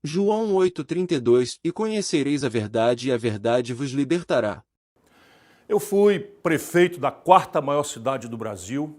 João 8,32 E conhecereis a verdade, e a verdade vos libertará. Eu fui prefeito da quarta maior cidade do Brasil,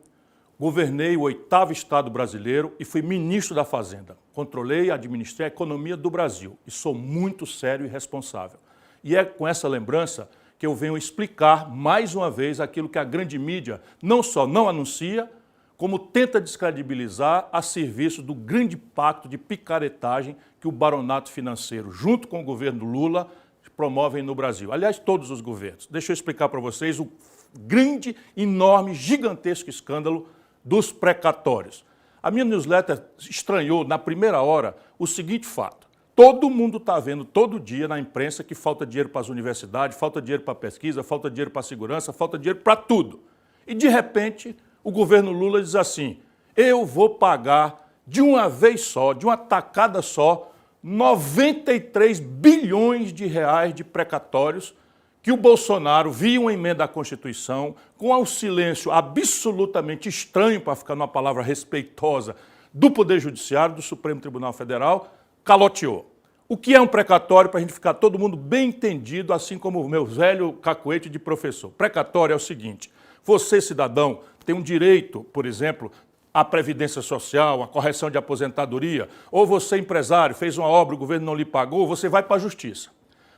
governei o oitavo estado brasileiro e fui ministro da Fazenda. Controlei e administrei a economia do Brasil e sou muito sério e responsável. E é com essa lembrança que eu venho explicar mais uma vez aquilo que a grande mídia não só não anuncia, como tenta descredibilizar a serviço do grande pacto de picaretagem que o baronato financeiro, junto com o governo Lula, promovem no Brasil. Aliás, todos os governos. Deixa eu explicar para vocês o grande, enorme, gigantesco escândalo dos precatórios. A minha newsletter estranhou, na primeira hora, o seguinte fato. Todo mundo está vendo todo dia na imprensa que falta dinheiro para as universidades, falta dinheiro para a pesquisa, falta dinheiro para a segurança, falta dinheiro para tudo. E, de repente, o governo Lula diz assim, eu vou pagar de uma vez só, de uma tacada só, 93 bilhões de reais de precatórios que o Bolsonaro, via uma emenda à Constituição, com um silêncio absolutamente estranho, para ficar numa palavra respeitosa, do Poder Judiciário, do Supremo Tribunal Federal, caloteou. O que é um precatório, para a gente ficar todo mundo bem entendido, assim como o meu velho cacuete de professor? Precatório é o seguinte, você, cidadão, tem um direito, por exemplo, à previdência social, à correção de aposentadoria, ou você, empresário, fez uma obra, o governo não lhe pagou, você vai para a justiça.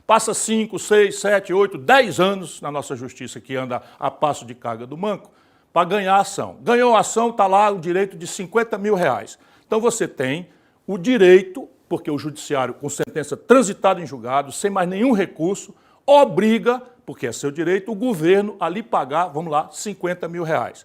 Passa 5, 6, 7, 8, 10 anos na nossa justiça, que anda a passo de carga do manco, para ganhar a ação. Ganhou a ação, está lá o direito de 50 mil reais. Então você tem o direito, porque o judiciário, com sentença transitada em julgado, sem mais nenhum recurso, obriga, porque é seu direito, o governo a lhe pagar, vamos lá, 50 mil reais.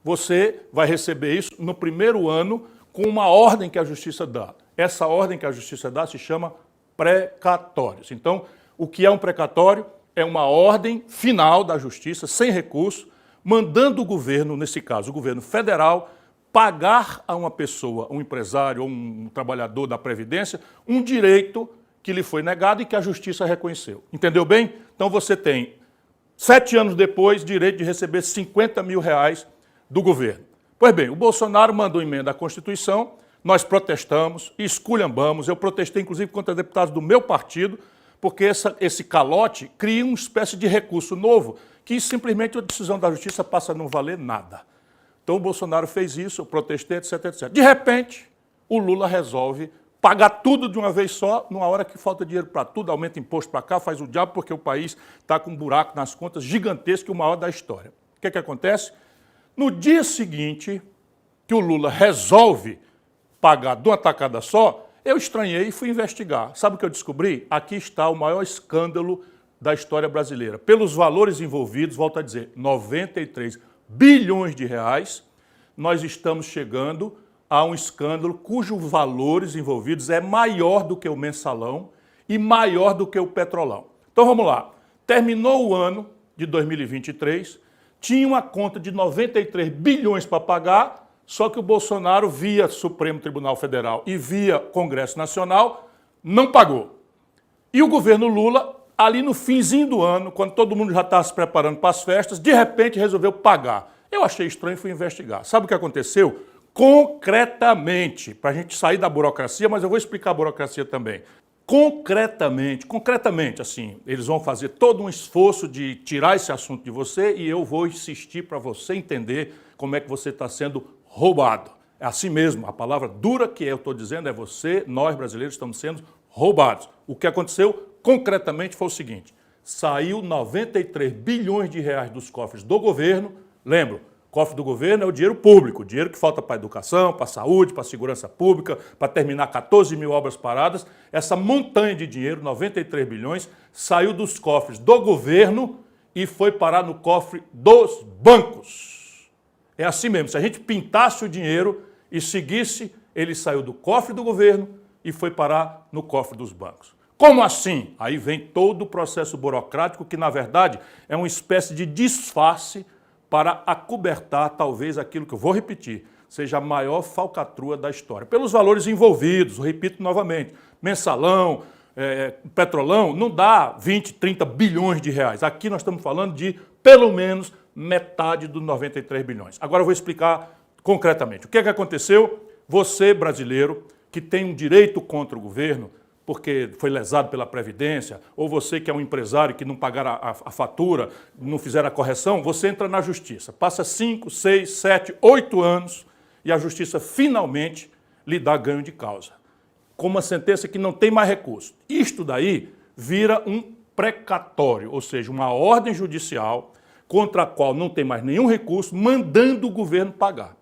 Você vai receber isso no primeiro ano com uma ordem que a Justiça dá. Essa ordem que a Justiça dá se chama precatórios. Então, o que é um precatório? É uma ordem final da Justiça, sem recurso, mandando o governo, nesse caso o governo federal, pagar a uma pessoa, um empresário ou um trabalhador da Previdência, um direito que lhe foi negado e que a Justiça reconheceu. Entendeu bem? Então você tem, 7 anos depois, direito de receber 50 mil reais do governo. Pois bem, o Bolsonaro mandou emenda à Constituição, nós protestamos, esculhambamos, eu protestei inclusive contra deputados do meu partido, porque esse calote cria uma espécie de recurso novo, que simplesmente a decisão da Justiça passa a não valer nada. Então o Bolsonaro fez isso, eu protestei, etc, etc. De repente, o Lula resolve pagar tudo de uma vez só, numa hora que falta dinheiro para tudo, aumenta imposto para cá, faz o diabo, porque o país está com um buraco nas contas gigantesco, o maior da história. O que é que acontece? No dia seguinte, que o Lula resolve pagar de uma tacada só, eu estranhei e fui investigar. Sabe o que eu descobri? Aqui está o maior escândalo da história brasileira. Pelos valores envolvidos, volto a dizer, 93 bilhões de reais, nós estamos chegando a um escândalo cujos valores envolvidos é maior do que o mensalão e maior do que o petrolão. Então vamos lá. Terminou o ano de 2023, tinha uma conta de 93 bilhões para pagar, só que o Bolsonaro, via Supremo Tribunal Federal e via Congresso Nacional, não pagou. E o governo Lula, ali no finzinho do ano, quando todo mundo já estava se preparando para as festas, de repente resolveu pagar. Eu achei estranho e fui investigar. Sabe o que aconteceu? Concretamente, para a gente sair da burocracia, mas eu vou explicar a burocracia também. Concretamente, assim, eles vão fazer todo um esforço de tirar esse assunto de você e eu vou insistir para você entender como é que você está sendo roubado. É assim mesmo, a palavra dura que eu estou dizendo é você, nós brasileiros estamos sendo roubados. O que aconteceu concretamente foi o seguinte, saiu 93 bilhões de reais dos cofres do governo, lembro, cofre do governo é o dinheiro público, o dinheiro que falta para a educação, para a saúde, para a segurança pública, para terminar 14 mil obras paradas. Essa montanha de dinheiro, 93 bilhões, saiu dos cofres do governo e foi parar no cofre dos bancos. É assim mesmo, se a gente pintasse o dinheiro e seguisse, ele saiu do cofre do governo e foi parar no cofre dos bancos. Como assim? Aí vem todo o processo burocrático que, na verdade, é uma espécie de disfarce para acobertar, talvez, aquilo que eu vou repetir, seja a maior falcatrua da história. Pelos valores envolvidos, repito novamente, mensalão, petrolão, não dá 20, 30 bilhões de reais. Aqui nós estamos falando de, pelo menos, metade dos 93 bilhões. Agora eu vou explicar concretamente. O que é que aconteceu? Você, brasileiro, que tem um direito contra o governo, porque foi lesado pela Previdência, ou você que é um empresário que não pagar a fatura, não fizer a correção, você entra na Justiça. Passa 5, 6, 7, 8 anos e a Justiça finalmente lhe dá ganho de causa, com uma sentença que não tem mais recurso. Isto daí vira um precatório, ou seja, uma ordem judicial contra a qual não tem mais nenhum recurso, mandando o governo pagar.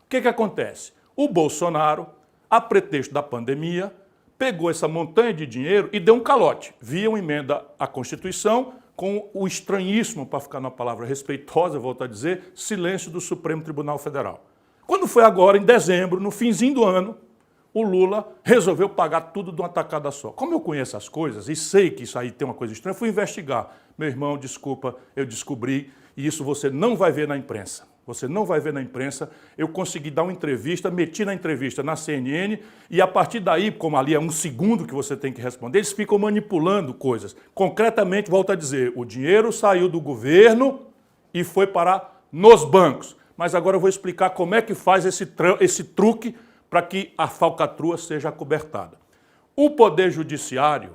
O que acontece? O Bolsonaro, a pretexto da pandemia, pegou essa montanha de dinheiro e deu um calote, via uma emenda à Constituição, com o estranhíssimo, para ficar numa palavra respeitosa, volto a dizer, silêncio do Supremo Tribunal Federal. Quando foi agora, em dezembro, no finzinho do ano, o Lula resolveu pagar tudo de uma tacada só. Como eu conheço as coisas e sei que isso aí tem uma coisa estranha, fui investigar. Meu irmão, desculpa, eu descobri, e isso você não vai ver na imprensa. Você não vai ver na imprensa. Eu consegui dar uma entrevista, meti na entrevista na CNN, e a partir daí, como ali é um segundo que você tem que responder, eles ficam manipulando coisas. Concretamente, volto a dizer, o dinheiro saiu do governo e foi parar nos bancos. Mas agora eu vou explicar como é que faz esse truque para que a falcatrua seja acobertada. O Poder Judiciário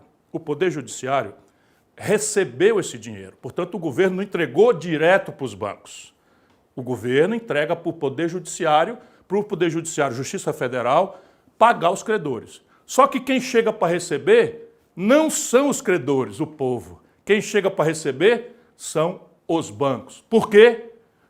recebeu esse dinheiro. Portanto, o governo não entregou direto para os bancos. O governo entrega para o Poder Judiciário, Justiça Federal, pagar os credores. Só que quem chega para receber não são os credores, o povo. Quem chega para receber são os bancos. Por quê?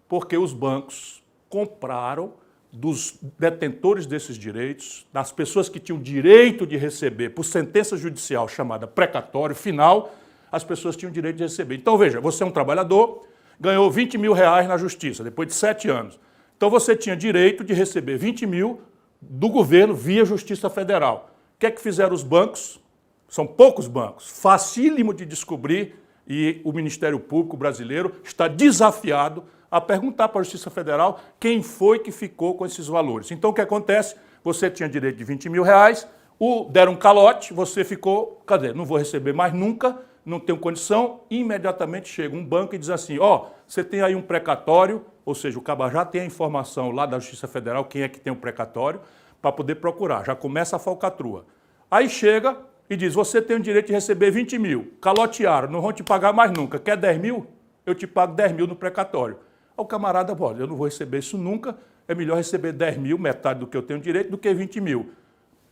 Porque os bancos compraram dos detentores desses direitos, das pessoas que tinham direito de receber por sentença judicial chamada precatório final, as pessoas tinham direito de receber. Então, veja, você é um trabalhador, ganhou 20 mil reais na justiça, depois de 7 anos. Então, você tinha direito de receber 20 mil do governo via Justiça Federal. O que é que fizeram os bancos? São poucos bancos, facílimo de descobrir, e o Ministério Público brasileiro está desafiado a perguntar para a Justiça Federal quem foi que ficou com esses valores. Então, o que acontece? Você tinha direito de 20 mil reais, deram um calote, você ficou, cadê? Não vou receber mais nunca, não tenho condição, e imediatamente chega um banco e diz assim, você tem aí um precatório, ou seja, o caba já tem a informação lá da Justiça Federal, quem é que tem o precatório, para poder procurar, já começa a falcatrua. Aí chega e diz, você tem o direito de receber 20 mil, calotearam, não vão te pagar mais nunca, quer 10 mil? Eu te pago 10 mil no precatório. O camarada, olha, eu não vou receber isso nunca, é melhor receber 10 mil, metade do que eu tenho direito, do que 20 mil.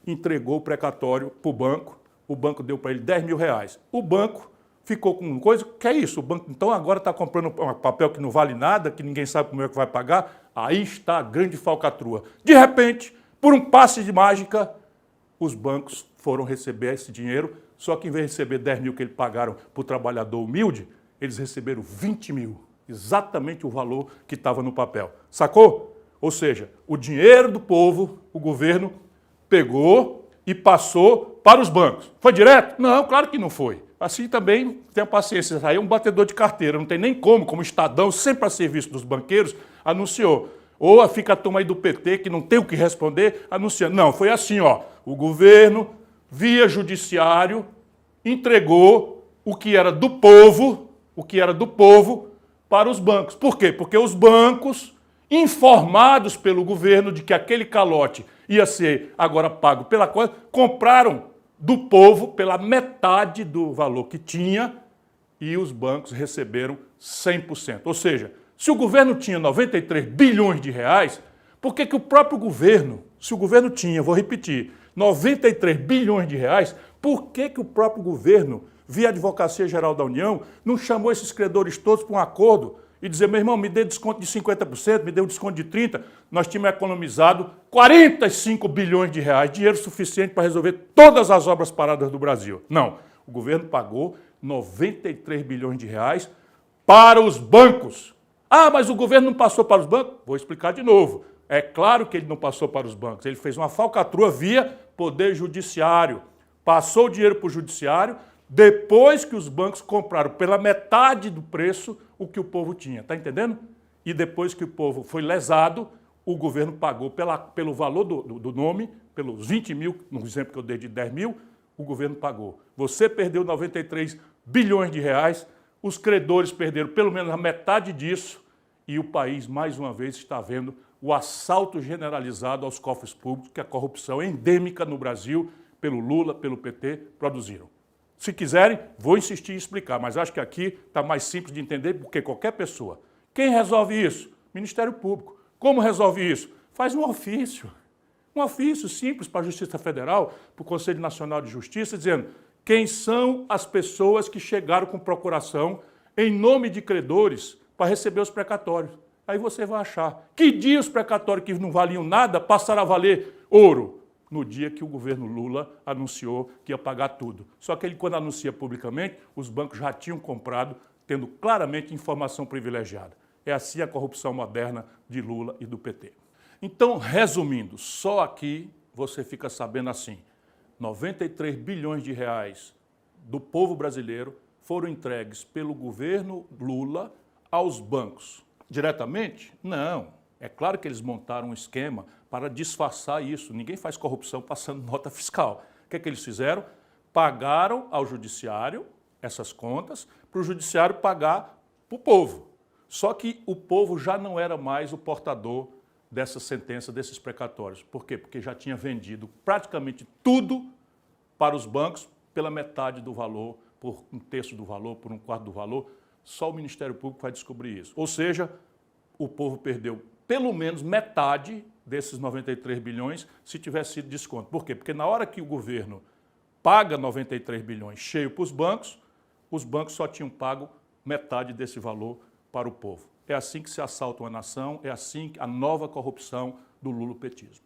Entregou o precatório para o banco deu para ele 10 mil reais. O banco ficou com coisa, que é isso? O banco então agora está comprando um papel que não vale nada, que ninguém sabe como é que vai pagar. Aí está a grande falcatrua. De repente, por um passe de mágica, os bancos foram receber esse dinheiro, só que em vez de receber 10 mil que eles pagaram para o trabalhador humilde, eles receberam 20 mil. Exatamente o valor que estava no papel. Sacou? Ou seja, o dinheiro do povo, o governo pegou e passou para os bancos. Foi direto? Não, claro que não foi. Assim também, tenha paciência, aí é um batedor de carteira, não tem nem como Estadão, sempre a serviço dos banqueiros, anunciou. Ou fica a turma aí do PT, que não tem o que responder, anunciando. Não, foi assim, o governo, via judiciário, entregou o que era do povo, para os bancos. Por quê? Porque os bancos, informados pelo governo de que aquele calote ia ser agora pago pela coisa, compraram do povo pela metade do valor que tinha e os bancos receberam 100%. Ou seja, se o governo tinha 93 bilhões de reais, por que o próprio governo, se o governo tinha, vou repetir, 93 bilhões de reais, por que o próprio governo, via Advocacia Geral da União, não chamou esses credores todos para um acordo e dizer, meu irmão, me dê desconto de 50%, me dê um desconto de 30%, nós tínhamos economizado 45 bilhões de reais, dinheiro suficiente para resolver todas as obras paradas do Brasil. Não, o governo pagou 93 bilhões de reais para os bancos. Ah, mas o governo não passou para os bancos? Vou explicar de novo. É claro que ele não passou para os bancos, ele fez uma falcatrua via Poder Judiciário. Passou o dinheiro para o Judiciário, depois que os bancos compraram pela metade do preço o que o povo tinha, está entendendo? E depois que o povo foi lesado, o governo pagou pelo valor do nome, pelos 20 mil, no exemplo que eu dei de 10 mil, o governo pagou. Você perdeu 93 bilhões de reais, os credores perderam pelo menos a metade disso e o país, mais uma vez, está vendo o assalto generalizado aos cofres públicos, que a corrupção é endêmica no Brasil, pelo Lula, pelo PT, produziram. Se quiserem, vou insistir em explicar, mas acho que aqui está mais simples de entender porque qualquer pessoa. Quem resolve isso? Ministério Público. Como resolve isso? Faz um ofício simples para a Justiça Federal, para o Conselho Nacional de Justiça, dizendo quem são as pessoas que chegaram com procuração em nome de credores para receber os precatórios. Aí você vai achar que dia os precatórios que não valiam nada passaram a valer ouro. No dia que o governo Lula anunciou que ia pagar tudo. Só que ele, quando anuncia publicamente, os bancos já tinham comprado, tendo claramente informação privilegiada. É assim a corrupção moderna de Lula e do PT. Então, resumindo, só aqui você fica sabendo assim, 93 bilhões de reais do povo brasileiro foram entregues pelo governo Lula aos bancos. Diretamente? Não. É claro que eles montaram um esquema para disfarçar isso. Ninguém faz corrupção passando nota fiscal. O que é que eles fizeram? Pagaram ao judiciário essas contas para o judiciário pagar para o povo. Só que o povo já não era mais o portador dessa sentença, desses precatórios. Por quê? Porque já tinha vendido praticamente tudo para os bancos pela metade do valor, por um terço do valor, por um quarto do valor. Só o Ministério Público vai descobrir isso. Ou seja, o povo perdeu pelo menos metade desses 93 bilhões se tivesse sido desconto. Por quê? Porque na hora que o governo paga 93 bilhões cheio para os bancos só tinham pago metade desse valor para o povo. É assim que se assalta uma nação, é assim a nova corrupção do lulopetismo.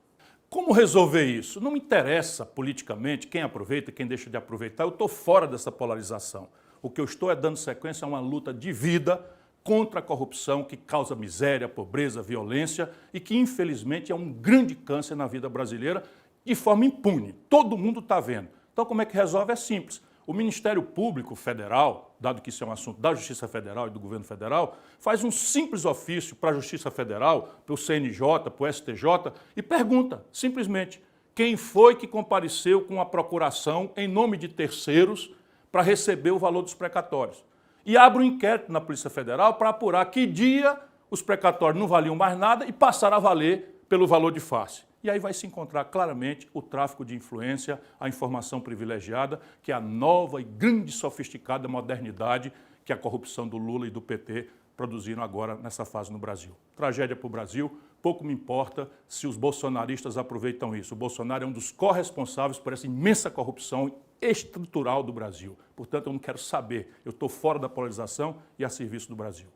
Como resolver isso? Não me interessa politicamente quem aproveita e quem deixa de aproveitar, eu estou fora dessa polarização. O que eu estou é dando sequência a uma luta de vida contra a corrupção que causa miséria, pobreza, violência e que, infelizmente, é um grande câncer na vida brasileira de forma impune. Todo mundo está vendo. Então, como é que resolve? É simples. O Ministério Público Federal, dado que isso é um assunto da Justiça Federal e do Governo Federal, faz um simples ofício para a Justiça Federal, para o CNJ, para o STJ e pergunta, simplesmente, quem foi que compareceu com a procuração em nome de terceiros para receber o valor dos precatórios. E abre um inquérito na Polícia Federal para apurar que dia os precatórios não valiam mais nada e passaram a valer pelo valor de face. E aí vai se encontrar claramente o tráfico de influência, a informação privilegiada, que é a nova e grande e sofisticada modernidade que a corrupção do Lula e do PT produziram agora nessa fase no Brasil. Tragédia para o Brasil, pouco me importa se os bolsonaristas aproveitam isso. O Bolsonaro é um dos corresponsáveis por essa imensa corrupção estrutural do Brasil. Portanto, eu não quero saber. Eu estou fora da polarização e a serviço do Brasil.